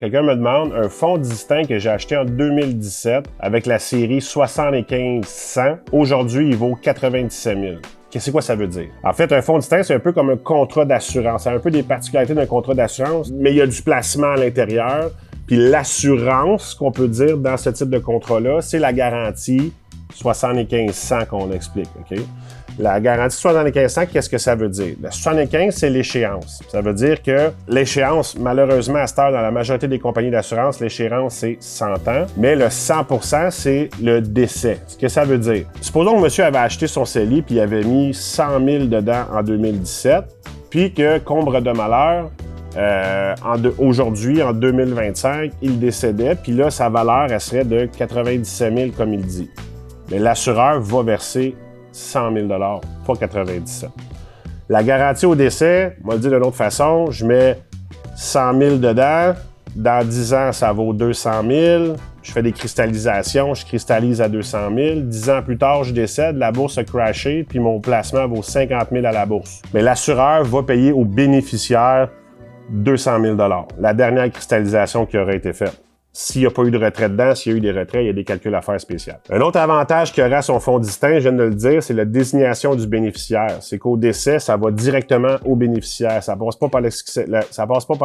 Quelqu'un me demande un fonds distinct que j'ai acheté en 2017 avec la série 75-100. Aujourd'hui, il vaut 97 000. Qu'est-ce que ça veut dire? En fait, un fonds distinct, c'est un peu comme un contrat d'assurance. C'est un peu des particularités d'un contrat d'assurance, mais il y a du placement à l'intérieur. Puis l'assurance qu'on peut dire dans ce type de contrat-là, c'est la garantie 75-100 qu'on explique. OK? La garantie 75-100, qu'est-ce que ça veut dire? Le 75, c'est l'échéance. Ça veut dire que l'échéance, malheureusement, à cette heure, dans la majorité des compagnies d'assurance, l'échéance, c'est 100 ans. Mais le 100%, c'est le décès. Ce que ça veut dire. Supposons que monsieur avait acheté son CELI puis il avait mis 100 000 dedans en 2017, puis que, comble de malheur, aujourd'hui, en 2025, il décédait, puis là, sa valeur, elle serait de 97 000, comme il dit. Mais l'assureur va verser 100 000 pas 97. La garantie au décès, on va le dire d'une autre façon, je mets 100 000 dedans, dans 10 ans, ça vaut 200 000, je fais des cristallisations, je cristallise à 200 000, 10 ans plus tard, je décède, la bourse a crashé, puis mon placement vaut 50 000 à la bourse. Mais l'assureur va payer aux bénéficiaires 200 000 la dernière cristallisation qui aurait été faite. S'il n'y a pas eu de retrait dedans, s'il y a eu des retraits, il y a des calculs à faire spéciaux. Un autre avantage qu'il y aura à son fonds distinct, je viens de le dire, c'est la désignation du bénéficiaire. C'est qu'au décès, ça va directement au bénéficiaire. Ça passe pas par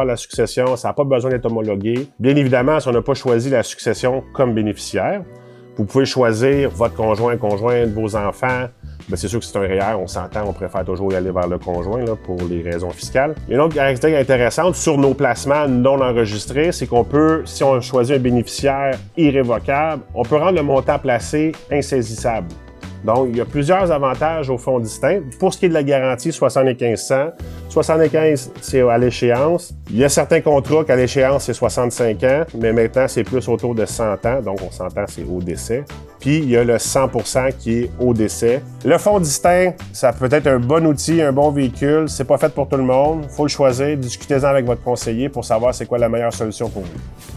la succession, ça n'a pas besoin d'être homologué. Bien évidemment, si on n'a pas choisi la succession comme bénéficiaire, vous pouvez choisir votre conjoint, conjointe, vos enfants. Bien, c'est sûr que c'est un REER, on s'entend, on préfère toujours y aller vers le conjoint là, pour les raisons fiscales. Une autre caractéristique intéressante sur nos placements non enregistrés, c'est qu'on peut, si on choisit un bénéficiaire irrévocable, on peut rendre le montant placé insaisissable. Donc, il y a plusieurs avantages au fonds distinct. Pour ce qui est de la garantie 75-100, 75, c'est à l'échéance. Il y a certains contrats qu'à l'échéance, c'est 65 ans, mais maintenant, c'est plus autour de 100 ans. Donc, on s'entend, c'est au décès. Puis, il y a le 100% qui est au décès. Le fonds distinct, ça peut être un bon outil, un bon véhicule. C'est pas fait pour tout le monde. Il faut le choisir. Discutez-en avec votre conseiller pour savoir c'est quoi la meilleure solution pour vous.